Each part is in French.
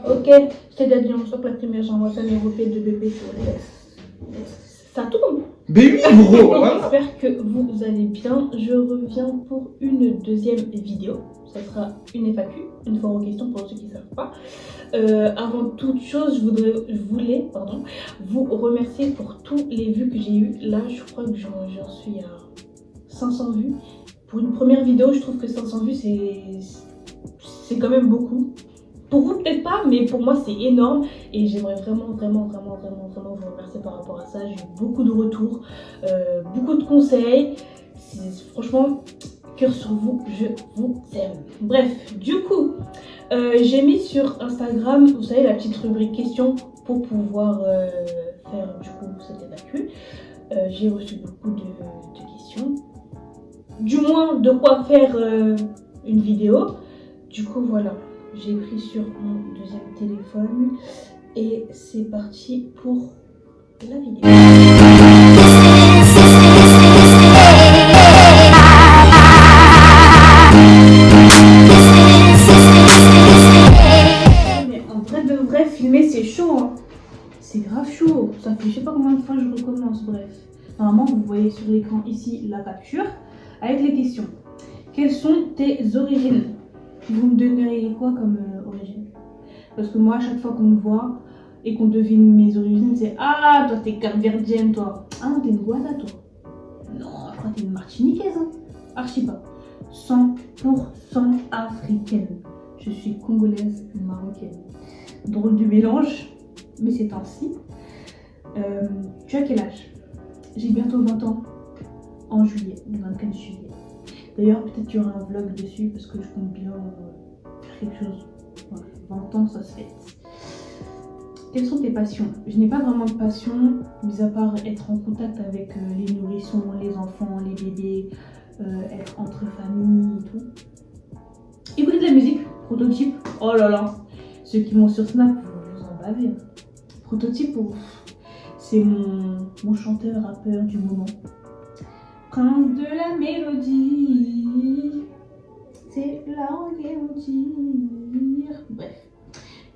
Ok, c'est-à-dire on sort la première j'envoie ça les repas de bébé sur les... Ça tourne. Baby, bro. J'espère que vous allez bien. Je reviens pour une deuxième vidéo. Ça sera une FAQ, une fois aux questions pour ceux qui ne savent pas. Avant toute chose, je voulais vous remercier pour tous les vues que j'ai eues. Là, je crois que j'en suis à 500 vues. Pour une première vidéo, je trouve que 500 vues, c'est quand même beaucoup. Pour vous, peut-être pas, mais pour moi, c'est énorme. Et j'aimerais vraiment vous remercier par rapport à ça. J'ai eu beaucoup de retours, beaucoup de conseils. Franchement, cœur sur vous, je vous aime. Bref, du coup, j'ai mis sur Instagram, vous savez, la petite rubrique questions pour pouvoir faire du coup cette FAQ. J'ai reçu beaucoup de questions. Du moins, de quoi faire une vidéo. Du coup, voilà. J'ai pris sur mon deuxième téléphone et c'est parti pour la vidéo. Mais en vrai de vrai, filmer c'est chaud, hein. C'est grave chaud. Ça fait je sais pas combien de fois je recommence, bref. Normalement, vous voyez sur l'écran ici la capture avec les questions. Quelles sont tes origines? Vous me donneriez quoi comme origine? Parce que moi, à chaque fois qu'on me voit et qu'on devine mes origines, c'est ah, toi t'es capverdienne, toi. Ah non, t'es une Guada, toi. Non, je crois que t'es une Martiniquaise, hein. Archi pas. 100% africaine. Je suis congolaise marocaine. Drôle du mélange, mais c'est ainsi. Tu as quel âge? J'ai bientôt 20 ans en juillet, le 24 juillet. D'ailleurs, peut-être qu'il y aura un vlog dessus parce que je compte bien faire quelque chose. Voilà, 20 ans, ça se fait. Quelles sont tes passions? Je n'ai pas vraiment de passion, mis à part être en contact avec les nourrissons, les enfants, les bébés, être entre familles et tout. Écouter de la musique, Prototype, oh là là. Ceux qui m'ont sur Snap, vous en bavez. Prototype, c'est mon chanteur, rappeur du moment. Prince de la mélodie, c'est la on tire. Bref.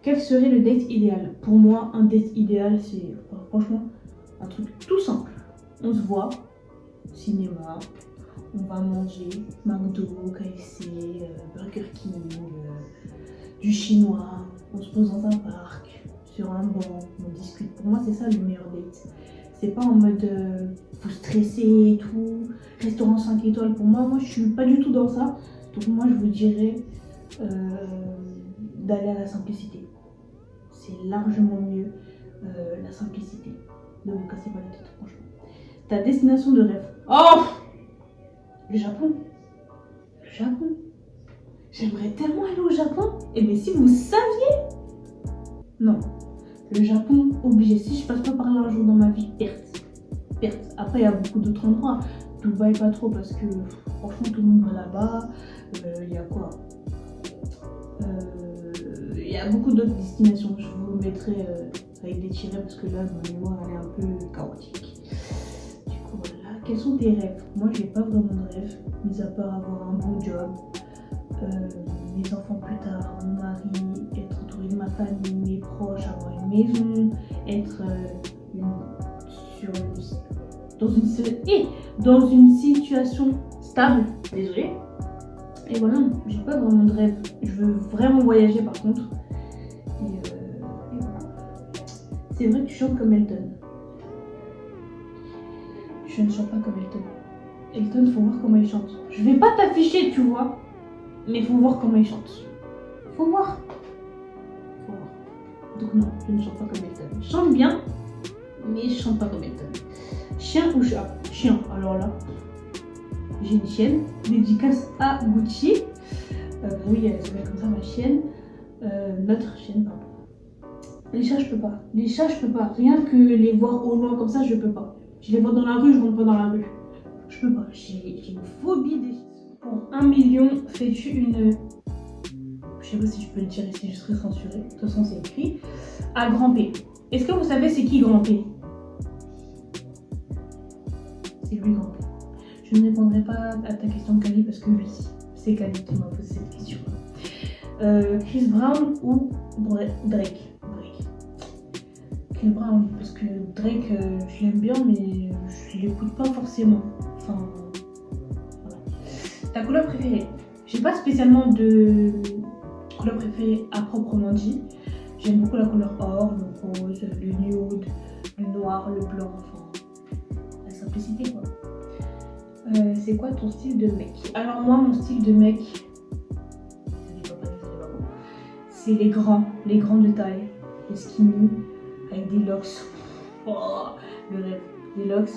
Quel serait le date idéal? Pour moi, un date idéal, c'est franchement un truc tout simple. On se voit, cinéma, on va manger, McDo, KFC, Burger King, du chinois, on se pose dans un parc, sur un banc, on discute. Pour moi, c'est ça le meilleur date. C'est pas en mode vous stresser et tout, restaurant 5 étoiles. Pour moi, je suis pas du tout dans ça. Donc moi, je vous dirais d'aller à la simplicité. C'est largement mieux la simplicité. Ne vous cassez pas la tête, franchement. Ta destination de rêve. Oh, le Japon. Le Japon. J'aimerais tellement aller au Japon. Et bien si vous saviez. Non. Le Japon, obligé. Si je passe pas par là un jour dans ma vie, perte. Après, il y a beaucoup d'autres endroits. Dubaï, pas trop parce que franchement, tout le monde va là-bas. Il y a quoi? Il y a beaucoup d'autres destinations. Je vous mettrai avec des tirets parce que là, ma mémoire elle est un peu chaotique. Du coup, voilà. Quels sont tes rêves? Moi, j'ai pas vraiment de rêve, mis à part avoir un bon job, mes enfants plus tard, mon mari, être entouré de ma famille, mes proches, avoir une maison, être dans une situation stable. Désolée. Et voilà, j'ai pas vraiment de rêve. Je veux vraiment voyager par contre. Et voilà. C'est vrai que tu chantes comme Elton. Je ne chante pas comme Elton. Elton, faut voir comment il chante. Je vais pas t'afficher, tu vois. Mais faut voir comment il chante. Faut voir. Donc non, je ne chante pas comme Elton. Je chante bien, mais je chante pas comme Elton. Chien ou chat? Chien, alors là. J'ai une chienne, dédicace à Gucci. Oui, elle s'appelle comme ça, ma chienne. Notre chienne, pardon. Les chats, je peux pas. Rien que les voir au loin comme ça, je peux pas. Je les vois dans la rue, je rentre pas dans la rue. Je peux pas. J'ai une phobie des chats. Pour 1 million, fais-tu une... Je sais pas si je peux le dire ici, je serai censurée. De toute façon, c'est écrit. À Grand P. Est-ce que vous savez c'est qui Grand P? C'est lui, Grand P. Je ne répondrai pas à ta question, Kali, parce que oui, c'est Kali qui m'a posé cette question. Chris Brown ou Drake? Chris Brown, parce que Drake, je l'aime bien, mais je l'écoute pas forcément. Enfin, voilà. Ta couleur préférée? J'ai pas spécialement de couleur préférée à proprement dit. J'aime beaucoup la couleur or, le rose, le nude, le noir, le blanc, enfin, la simplicité quoi. C'est quoi ton style de mec? Alors moi, mon style de mec, c'est les grands de taille, les skinny, avec des locks, oh, le rêve, des locks,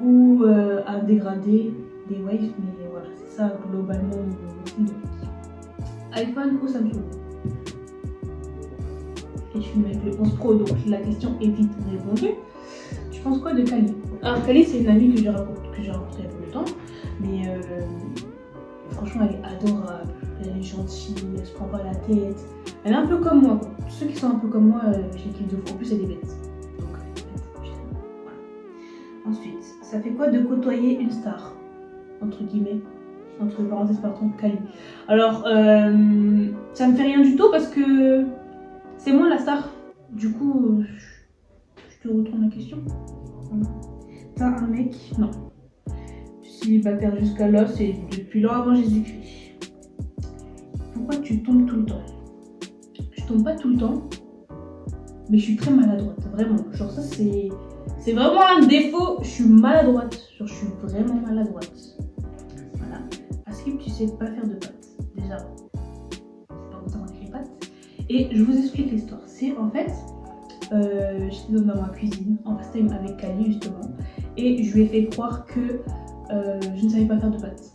ou un dégradé, des waves, mais voilà, c'est ça globalement mon style de mec. iPhone ou Samsung? Et je suis avec le 11 Pro, donc la question est vite répondue. Tu penses quoi de Kali? Alors Kali, c'est une amie que j'ai rencontrée il y a peu de temps, mais franchement elle est adorable, elle est gentille, elle se prend pas la tête, elle est un peu comme moi quoi. Ceux qui sont un peu comme moi, je les kiffe de fou. En plus elle est bête, donc voilà. Ensuite, ça fait quoi de côtoyer une star, entre guillemets, entre parenthèses pardon, Kali? Alors ça me fait rien du tout parce que c'est moi la star, du coup je te retourne la question. T'as un mec? Non. Je suis célibataire jusqu'à là, c'est depuis lors avant Jésus-Christ. Pourquoi tu tombes tout le temps? Je tombe pas tout le temps, mais je suis très maladroite, vraiment. Genre ça c'est vraiment un défaut, je suis maladroite. Genre je suis vraiment maladroite. Voilà. Parce que tu sais pas faire de pâtes, déjà. C'est pas comme ça qu'on écrit pâtes. Et je vous explique l'histoire. C'est en fait, j'étais dans ma cuisine en FaceTime avec Kali justement, et je lui ai fait croire que je ne savais pas faire de pâtes.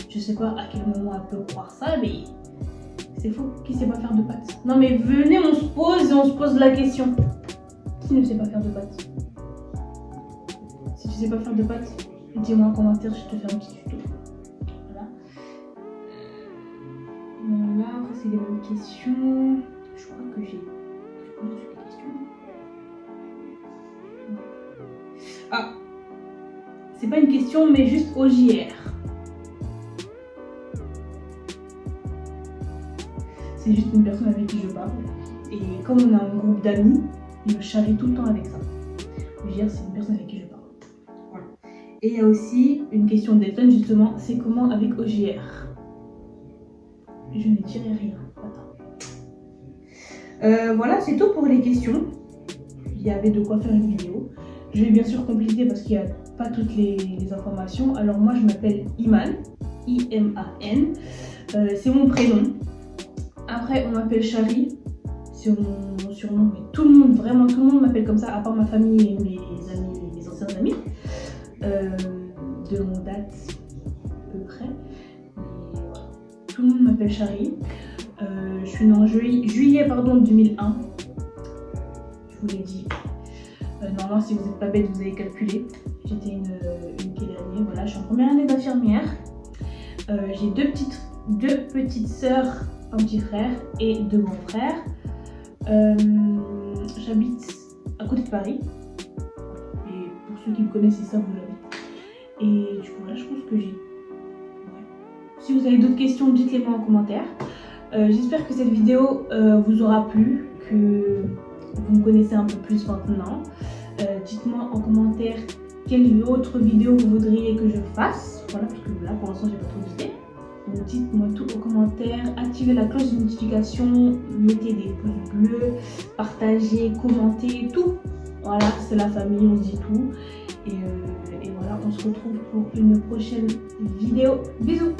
Je sais pas à quel moment elle peut croire ça, mais c'est faux. Qui sait pas faire de pâtes? Non mais venez, on se pose et on se pose la question. Qui ne sait pas faire de pâtes? Si tu sais pas faire de pâtes, dis-moi en commentaire, je te fais un petit tuto. Voilà. Voilà, c'est les mêmes questions. Je crois que j'ai répondu toutes les questions. Ah, c'est pas une question, mais juste OJR. C'est juste une personne avec qui je parle. Et comme on a un groupe d'amis, il me charrie tout le temps avec ça. OJR, c'est une personne avec qui je parle. Voilà. Et il y a aussi une question d'Elton, justement, c'est comment avec OJR? Je ne dirai rien. Voilà, c'est tout pour les questions. Il y avait de quoi faire une vidéo. Je vais bien sûr compléter parce qu'il n'y a pas toutes les informations. Alors moi, je m'appelle Iman, I-M-A-N. C'est mon prénom. Après, on m'appelle Chari. C'est mon surnom. Mais tout le monde, vraiment tout le monde m'appelle comme ça, à part ma famille et mes amis, mes anciens amis. De mon date, à peu près. Mais voilà. Tout le monde m'appelle Chari. Je suis née en juillet 2001. Je vous l'ai dit. Normalement, si vous n'êtes pas bête, vous avez calculé. J'étais une quelle année? Voilà, je suis en première année d'infirmière. J'ai deux petites sœurs, un petit frère et deux grands frères. J'habite à côté de Paris. Et pour ceux qui me connaissent, c'est ça où j'habite. Et du coup, là, je pense que j'ai... Ouais. Si vous avez d'autres questions, dites-les-moi en commentaire. J'espère que cette vidéo vous aura plu, que vous me connaissez un peu plus maintenant. Dites-moi en commentaire quelle autre vidéo vous voudriez que je fasse. Voilà, parce que là pour l'instant j'ai pas trop d'idées. Donc dites-moi tout en commentaire, activez la cloche de notification, mettez des pouces bleus, partagez, commentez, tout. Voilà, c'est la famille, on se dit tout. Et voilà, on se retrouve pour une prochaine vidéo. Bisous!